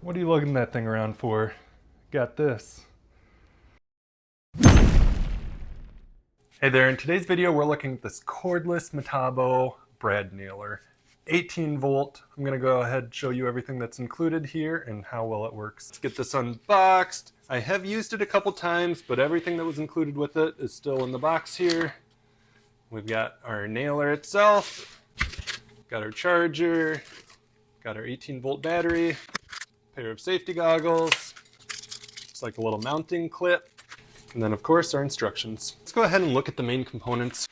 What are you lugging that thing around for? Got this. Hey there, in today's video we're looking at this cordless Metabo brad nailer. 18 volt. I'm going to go ahead and show you everything that's included here and how well it works. Let's get this unboxed. I have used it a couple times, but everything that was included with it is still in the box here. We've got our nailer itself, got our charger, got our 18 volt battery, pair of safety goggles, it's like a little mounting clip, and then of course our instructions. Let's go ahead and look at the main components.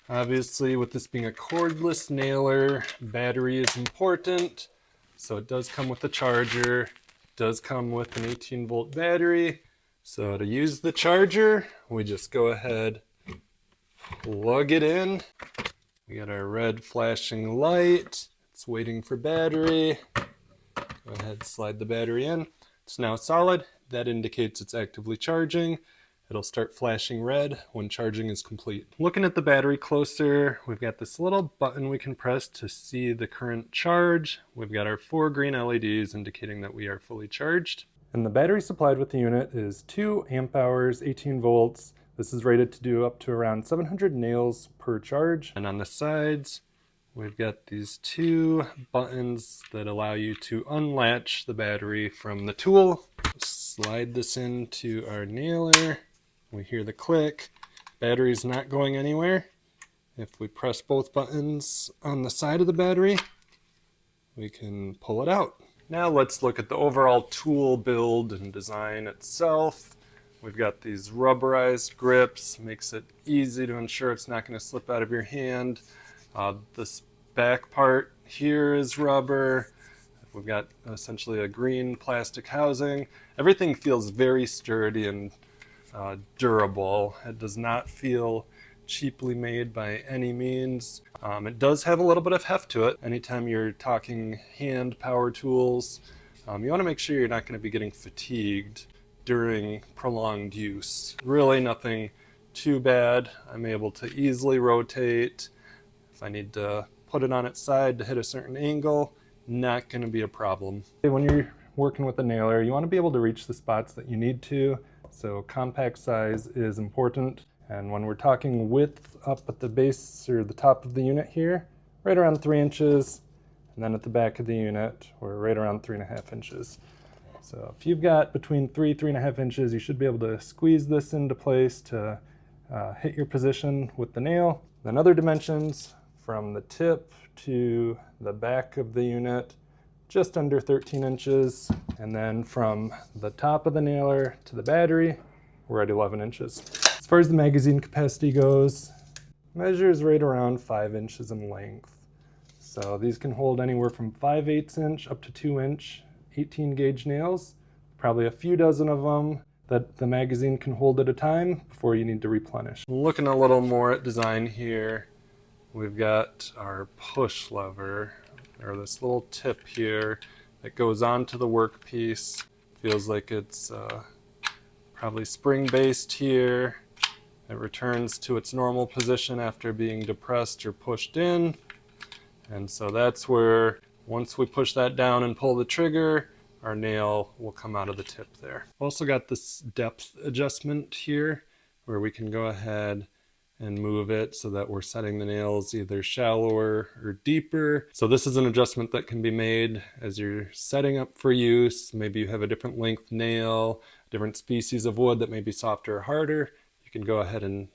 Obviously, with this being a cordless nailer, battery is important. So it does come with a charger, does come with an 18 volt battery. So to use the charger, we just go ahead, plug it in. We got our red flashing light. It's waiting for battery. Go ahead, slide the battery in. It's now solid. That indicates it's actively charging. It'll start flashing red when charging is complete. Looking at the battery closer, we've got this little button we can press to see the current charge. We've got our 4 green LEDs indicating that we are fully charged. And the battery supplied with the unit is 2 amp hours, 18 volts. This is rated to do up to around 700 nails per charge. And on the sides, we've got these 2 buttons that allow you to unlatch the battery from the tool. Slide this into our nailer. We hear the click. Battery's not going anywhere. If we press both buttons on the side of the battery, we can pull it out. Now let's look at the overall tool build and design itself. We've got these rubberized grips, makes it easy to ensure it's not going to slip out of your hand. This back part here is rubber. We've got essentially a green plastic housing. Everything feels very sturdy and durable. It does not feel cheaply made by any means. It does have a little bit of heft to it. Anytime you're talking hand power tools, you want to make sure you're not going to be getting fatigued during prolonged use. Really nothing too bad. I'm able to easily rotate. If I need to put it on its side to hit a certain angle, not going to be a problem. When you're working with a nailer, you want to be able to reach the spots that you need to, so compact size is important. And when we're talking width up at the base or the top of the unit here, right around 3 inches, and then at the back of the unit, we're right around 3.5 inches. So if you've got between 3.5 inches, you should be able to squeeze this into place to hit your position with the nail. Then other dimensions, from the tip to the back of the unit, just under 13 inches. And then from the top of the nailer to the battery, we're at 11 inches. As far as the magazine capacity goes, measures right around 5 inches in length. So these can hold anywhere from 5/8 inch up to 2 inch 18 gauge nails, probably a few dozen of them that the magazine can hold at a time before you need to replenish. Looking a little more at design here, we've got our push lever, or this little tip here that goes onto the workpiece. Feels like it's probably spring-based here. It returns to its normal position after being depressed or pushed in. And so that's where, once we push that down and pull the trigger, our nail will come out of the tip there. Also got this depth adjustment here where we can go ahead and move it so that we're setting the nails either shallower or deeper. So this is an adjustment that can be made as you're setting up for use. Maybe you have a different length nail, different species of wood that may be softer or harder. You can go ahead and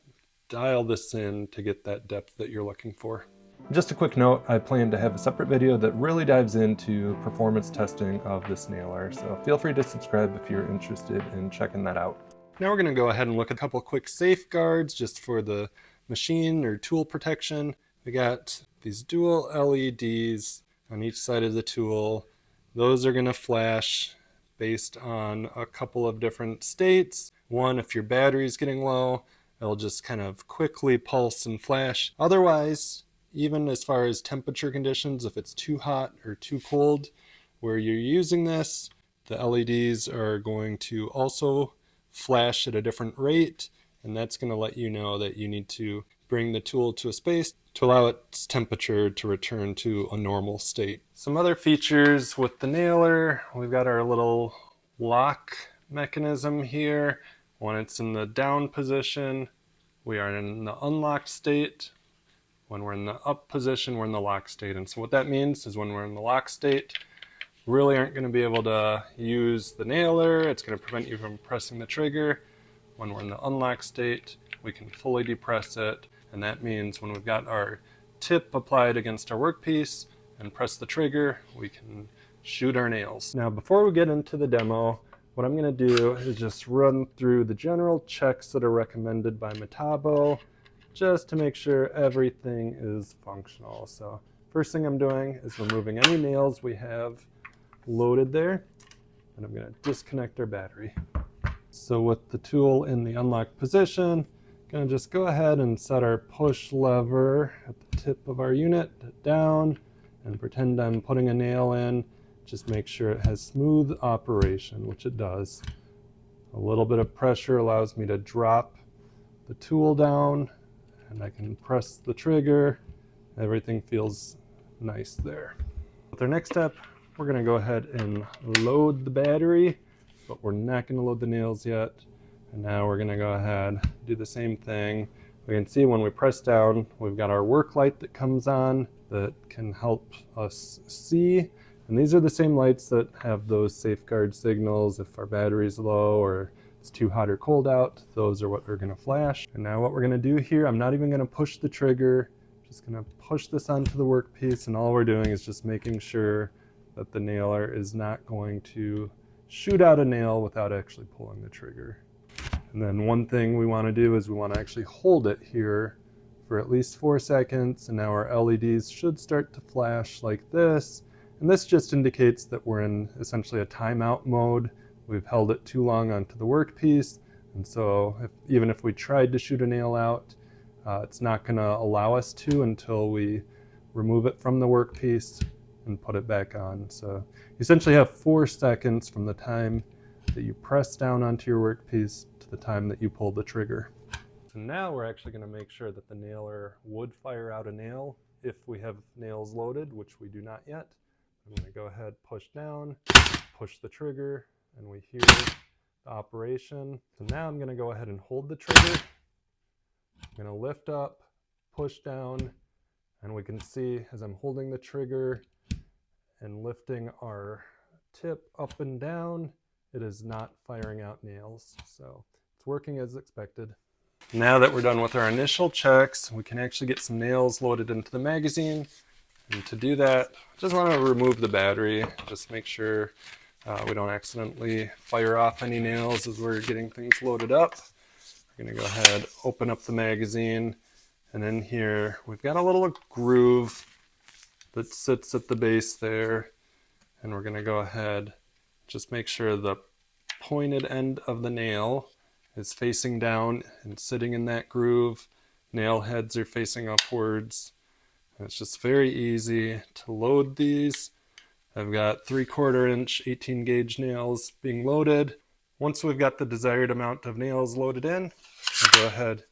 dial this in to get that depth that you're looking for. Just a quick note, I plan to have a separate video that really dives into performance testing of this nailer, so feel free to subscribe if you're interested in checking that out. Now we're going to go ahead and look at a couple quick safeguards just for the machine or tool protection. We got these dual LEDs on each side of the tool. Those are going to flash based on a couple of different states. One, if your battery is getting low, it'll just kind of quickly pulse and flash. Otherwise, even as far as temperature conditions, if it's too hot or too cold where you're using this, the LEDs are going to also flash at a different rate, and that's going to let you know that you need to bring the tool to a space to allow its temperature to return to a normal state. Some other features with the nailer, we've got our little lock mechanism here. When it's in the down position, we are in the unlocked state. When we're in the up position, we're in the lock state. And so what that means is when we're in the lock state, we really aren't going to be able to use the nailer. It's going to prevent you from pressing the trigger. When we're in the unlock state, we can fully depress it. And that means when we've got our tip applied against our workpiece and press the trigger, we can shoot our nails. Now, before we get into the demo, what I'm going to do is just run through the general checks that are recommended by Metabo, just to make sure everything is functional. So first thing I'm doing is removing any nails we have loaded there, and I'm going to disconnect our battery. So with the tool in the unlocked position, I'm going to just go ahead and set our push lever at the tip of our unit down and pretend I'm putting a nail in. Just make sure it has smooth operation, which it does. A little bit of pressure allows me to drop the tool down, and I can press the trigger. Everything feels nice there. With our next step, we're going to go ahead and load the battery, but we're not going to load the nails yet. And now we're going to go ahead, do the same thing. We can see when we press down, we've got our work light that comes on that can help us see. And these are the same lights that have those safeguard signals. If our battery's low or it's too hot or cold out, those are what are going to flash. And now what we're going to do here, I'm not even going to push the trigger. Just going to push this onto the workpiece, and all we're doing is just making sure that the nailer is not going to shoot out a nail without actually pulling the trigger. And then one thing we want to do is we want to actually hold it here for at least 4 seconds, and now our LEDs should start to flash like this. And this just indicates that we're in essentially a timeout mode. We've held it too long onto the workpiece, and so even if we tried to shoot a nail out, it's not going to allow us to until we remove it from the workpiece and put it back on. So you essentially have 4 seconds from the time that you press down onto your workpiece to the time that you pull the trigger. So now we're actually going to make sure that the nailer would fire out a nail if we have nails loaded, which we do not yet. I'm going to go ahead, push down, push the trigger, and we hear the operation. So now I'm going to go ahead and hold the trigger. I'm going to lift up, push down, and we can see as I'm holding the trigger and lifting our tip up and down, it is not firing out nails. So it's working as expected. Now that we're done with our initial checks, we can actually get some nails loaded into the magazine. And to do that, I just want to remove the battery, just make sure we don't accidentally fire off any nails as we're getting things loaded up. We're going to go ahead, open up the magazine, and in here we've got a little groove that sits at the base there, and we're going to go ahead, just make sure the pointed end of the nail is facing down and sitting in that groove. Nail heads are facing upwards. And it's just very easy to load these. I've got 3/4 inch 18 gauge nails being loaded. Once we've got the desired amount of nails loaded in, we'll go ahead,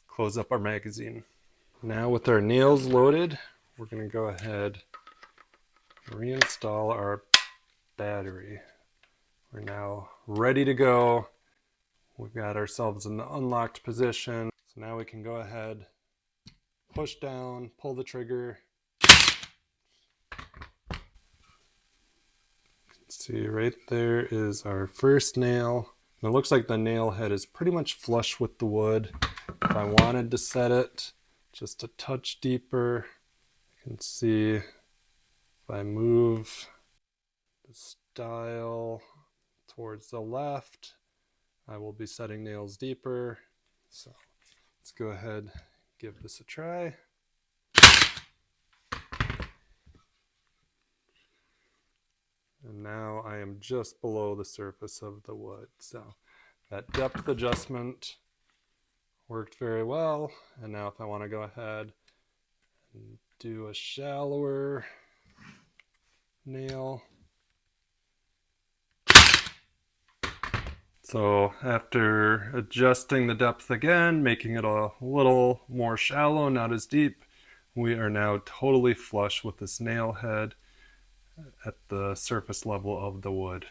close up our magazine. Now with our nails loaded, we're going to go ahead and reinstall our battery. We're now ready to go. We've got ourselves in the unlocked position. So now we can go ahead, push down, pull the trigger. See, right there is our first nail. And it looks like the nail head is pretty much flush with the wood. If I wanted to set it just a touch deeper, you can see if I move the style towards the left, I will be setting nails deeper. So let's go ahead and give this a try. And now I am just below the surface of the wood. So that depth adjustment worked very well. And now if I want to go ahead and do a shallower nail. So after adjusting the depth again, making it a little more shallow, not as deep, We are now totally flush with this nail head at the surface level of the wood.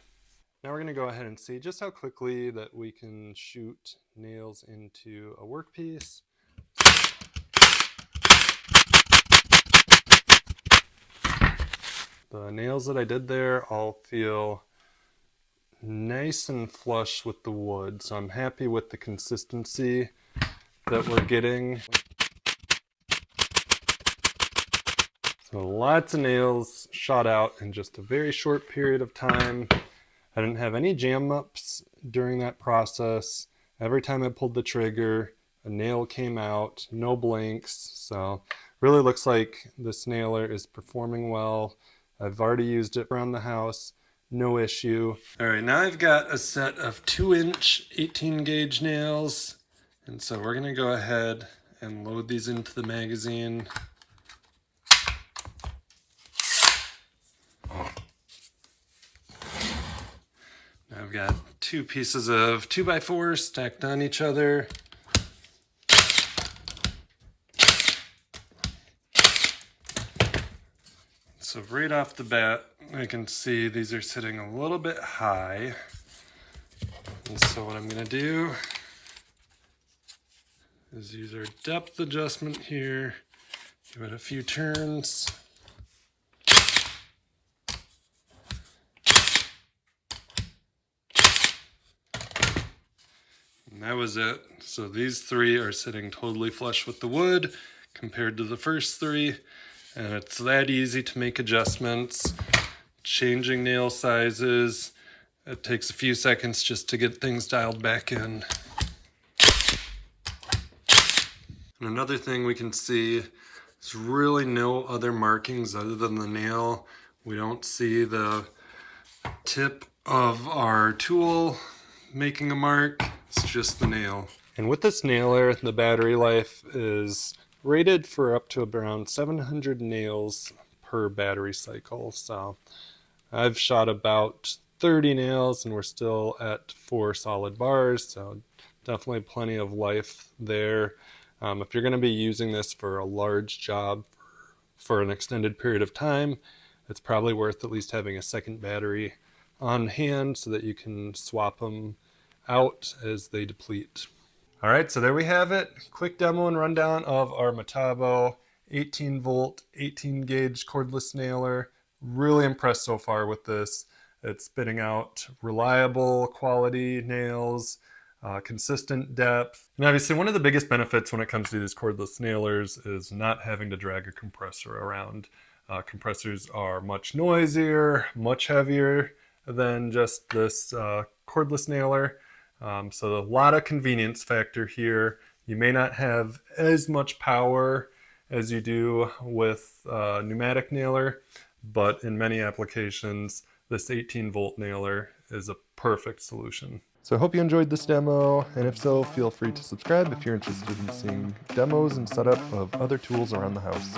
Now we're going to go ahead and see just how quickly that we can shoot nails into a workpiece. The nails that I did there all feel nice and flush with the wood, so I'm happy with the consistency that we're getting. So lots of nails shot out in just a very short period of time. I didn't have any jam ups during that process. Every time I pulled the trigger, a nail came out, no blanks. So really looks like this nailer is performing well. I've already used it around the house, no issue. All right, now I've got a set of 2-inch 18 gauge nails. And so we're gonna go ahead and load these into the magazine. I've got 2 pieces of 2x4 stacked on each other. So right off the bat, I can see these are sitting a little bit high. And so what I'm going to do is use our depth adjustment here, give it a few turns. And that was it. So these 3 are sitting totally flush with the wood compared to the first 3. And it's that easy to make adjustments, changing nail sizes. It takes a few seconds just to get things dialed back in. And another thing we can see is really no other markings other than the nail. We don't see the tip of our tool making a mark. It's just the nail. And with this nailer, the battery life is rated for up to around 700 nails per battery cycle. So I've shot about 30 nails and we're still at 4 solid bars. So definitely plenty of life there. If you're going to be using this for a large job for an extended period of time, it's probably worth at least having a second battery on hand so that you can swap them out as they deplete. All right, so there we have it. Quick demo and rundown of our Metabo 18 volt, 18 gauge cordless nailer. Really impressed so far with this. It's spitting out reliable quality nails, consistent depth. And obviously one of the biggest benefits when it comes to these cordless nailers is not having to drag a compressor around. Compressors are much noisier, much heavier than just this cordless nailer. So a lot of convenience factor here. You may not have as much power as you do with a pneumatic nailer, but in many applications, this 18 volt nailer is a perfect solution. So I hope you enjoyed this demo, and if so, feel free to subscribe if you're interested in seeing demos and setup of other tools around the house.